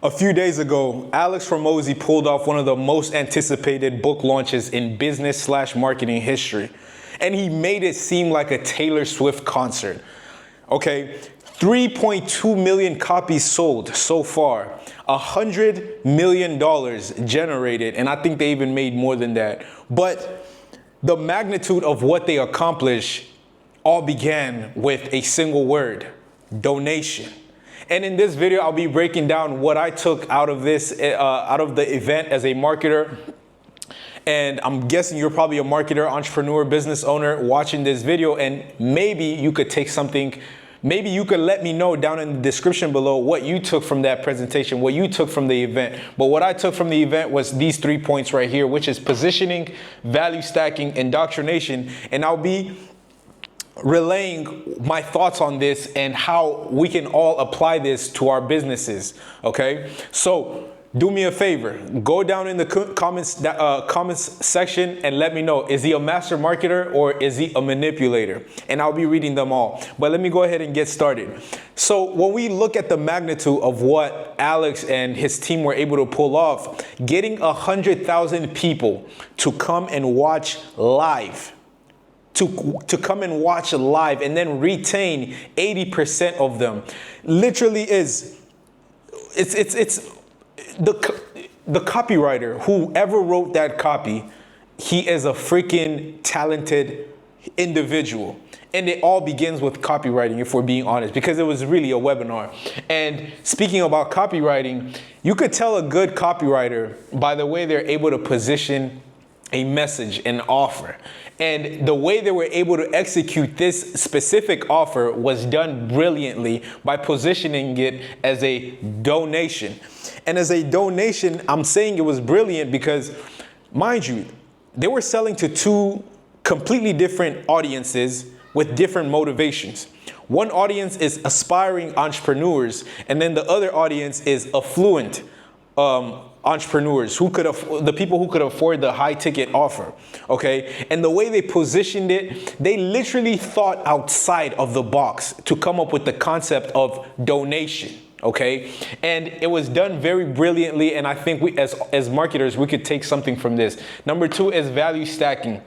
A few days ago, Alex Hormozi pulled off one of the most anticipated book launches in business/marketing history. And he made it seem like a Taylor Swift concert. Okay, 3.2 million copies sold so far, $100 million generated, and I think they even made more than that. But the magnitude of what they accomplished all began with a single word: donation. And in this video, I'll be breaking down what I took out of this, out of the event as a marketer. And I'm guessing you're probably a marketer, entrepreneur, business owner watching this video, and maybe you could take something. Maybe you could let me know down in the description below what you took from that presentation, what you took from the event. But what I took from the event was these 3 points right here, which is positioning, value stacking, indoctrination. And I'll be relaying my thoughts on this and how we can all apply this to our businesses. Okay, so do me a favor, go down in the comments section and let me know, is he a master marketer or is he a manipulator? And I'll be reading them all. But let me go ahead and get started. So when we look at the magnitude of what Alex and his team were able to pull off, getting 100,000 people to come and watch live, to come and watch live and then retain 80% of them, literally it's the copywriter, whoever wrote that copy, he is a freaking talented individual. And it all begins with copywriting, if we're being honest, because it was really a webinar. And speaking about copywriting, you could tell a good copywriter by the way they're able to position a message, an offer. And the way they were able to execute this specific offer was done brilliantly by positioning it as a donation. And as a donation, I'm saying it was brilliant because, mind you, they were selling to two completely different audiences with different motivations. One audience is aspiring entrepreneurs, and then the other audience is affluent entrepreneurs, the people who could afford the high ticket offer. Okay, and the way they positioned it, they literally thought outside of the box to come up with the concept of donation. Okay, and it was done very brilliantly, and I think we as marketers, we could take something from this. Number two is value stacking.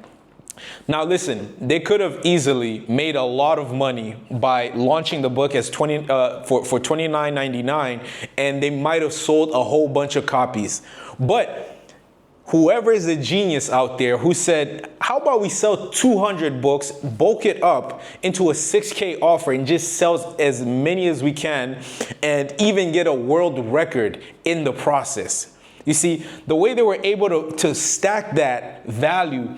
Now listen, they could have easily made a lot of money by launching the book as for $29.99, and they might have sold a whole bunch of copies. But whoever is a genius out there who said, how about we sell 200 books, bulk it up into a 6K offer and just sell as many as we can and even get a world record in the process. You see, the way they were able to stack that value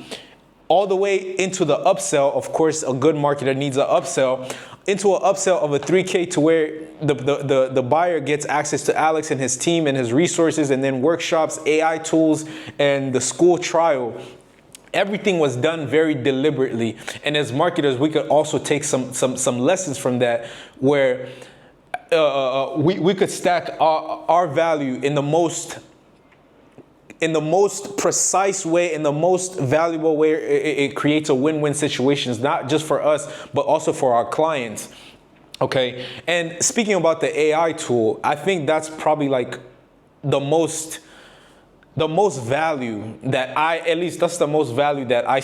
all the way into the upsell, of course, a good marketer needs an upsell, into an upsell of a 3K to where the buyer gets access to Alex and his team and his resources, and then workshops, AI tools, and the school trial. Everything was done very deliberately. And as marketers, we could also take some lessons from that, where we could stack our value in the most precise way, in the most valuable way. It creates a win-win situation, not just for us, but also for our clients. Okay, and speaking about the AI tool, I think that's probably like the most value that that's the most value that I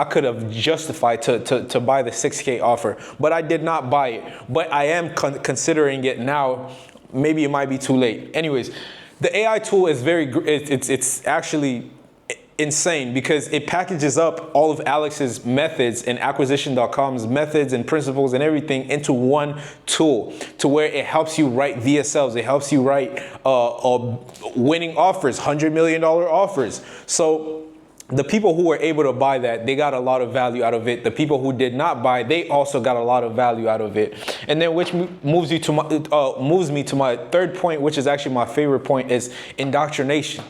could have justified to buy the 6K offer, but I did not buy it. But I am considering it now. Maybe it might be too late. Anyways, the AI tool is it's actually insane because it packages up all of Alex's methods and acquisition.com's methods and principles and everything into one tool, to where it helps you write VSLs. It helps you write winning offers, $100 million offers. So the people who were able to buy that, they got a lot of value out of it. The people who did not buy, they also got a lot of value out of it. And then which moves me to my third point, which is actually my favorite point, is indoctrination.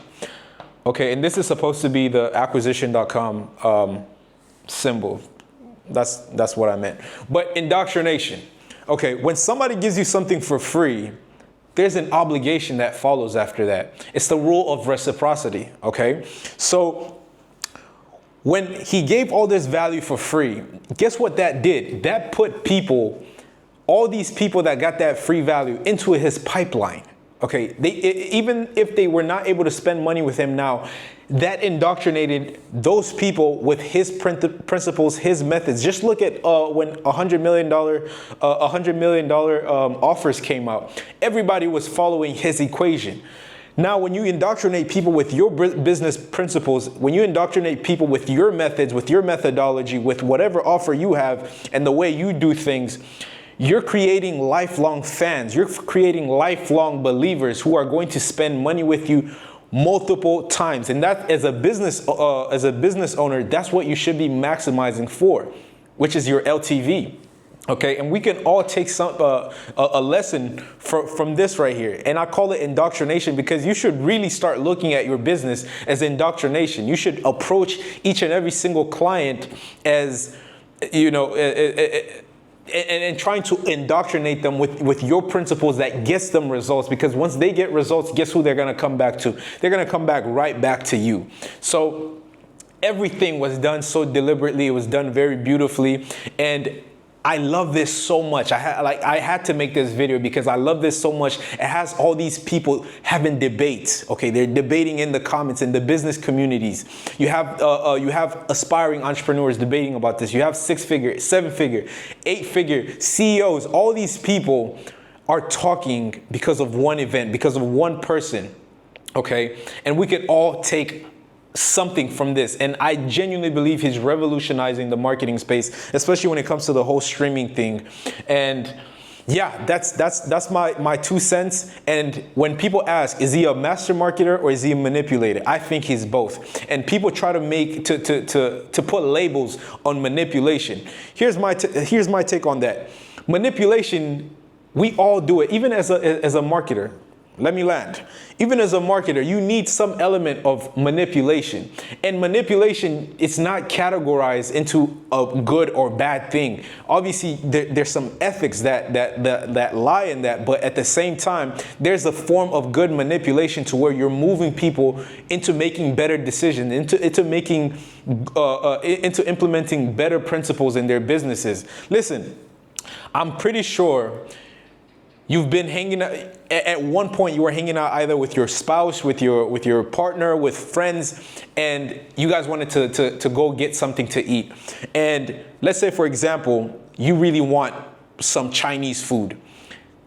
Okay, and this is supposed to be the acquisition.com symbol. That's what I meant. But indoctrination. Okay, when somebody gives you something for free, there's an obligation that follows after that. It's the rule of reciprocity. Okay, so when he gave all this value for free, guess what that did? That put all these people that got that free value into his pipeline. Okay, even if they were not able to spend money with him now, that indoctrinated those people with his principles, his methods. Just look at when $100 million offers came out. Everybody was following his equation. Now, when you indoctrinate people with your business principles, when you indoctrinate people with your methods, with your methodology, with whatever offer you have and the way you do things, you're creating lifelong fans. You're creating lifelong believers who are going to spend money with you multiple times. And that, as a business owner, that's what you should be maximizing for, which is your LTV. Okay, and we can all take a lesson from this right here. And I call it indoctrination because you should really start looking at your business as indoctrination. You should approach each and every single client as, you know, and trying to indoctrinate them with your principles that gets them results, because once they get results, guess who they're going to come back to? They're going to come back right back to you. So everything was done so deliberately. It was done very beautifully. And I love this so much. I had to make this video because I love this so much. It has all these people having debates. Okay, they're debating in the comments in the business communities. You have aspiring entrepreneurs debating about this. You have 6-figure, 7-figure, 8-figure CEOs. All these people are talking because of one event, because of one person. Okay, and we could all take something from this, and I genuinely believe he's revolutionizing the marketing space, especially when it comes to the whole streaming thing. And yeah, that's my 2 cents. And when people ask, is he a master marketer or is he a manipulator? I think he's both. And people try to make to put labels on manipulation. Here's my take on that. Manipulation, we all do it, even as a marketer. Let me land. Even as a marketer, you need some element of manipulation. And manipulation, it's not categorized into a good or bad thing. Obviously, there's some ethics that lie in that, but at the same time, there's a form of good manipulation to where you're moving people into making better decisions, into implementing better principles in their businesses. Listen, I'm pretty sure you've been hanging out, at one point you were hanging out either with your spouse, with your partner, with friends, and you guys wanted to go get something to eat. And let's say, for example, you really want some Chinese food.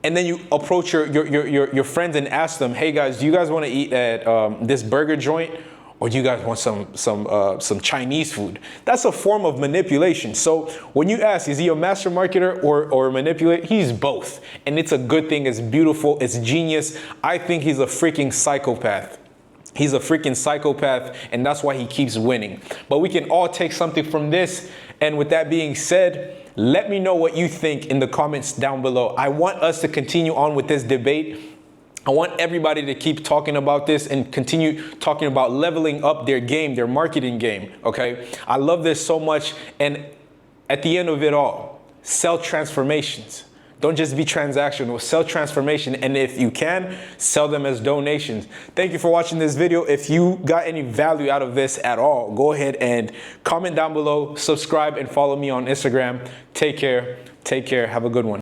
And then you approach your friends and ask them, hey guys, do you guys want to eat at this burger joint? Or do you guys want some Chinese food? That's a form of manipulation. So when you ask, is he a master marketer or a manipulator? He's both. And it's a good thing. It's beautiful. It's genius. I think he's a freaking psychopath. He's a freaking psychopath, and that's why he keeps winning. But we can all take something from this. And with that being said, let me know what you think in the comments down below. I want us to continue on with this debate. I want everybody to keep talking about this and continue talking about leveling up their game, their marketing game, okay? I love this so much. And at the end of it all, sell transformations. Don't just be transactional, sell transformation. And if you can, sell them as donations. Thank you for watching this video. If you got any value out of this at all, go ahead and comment down below, subscribe, and follow me on Instagram. Take care. Have a good one.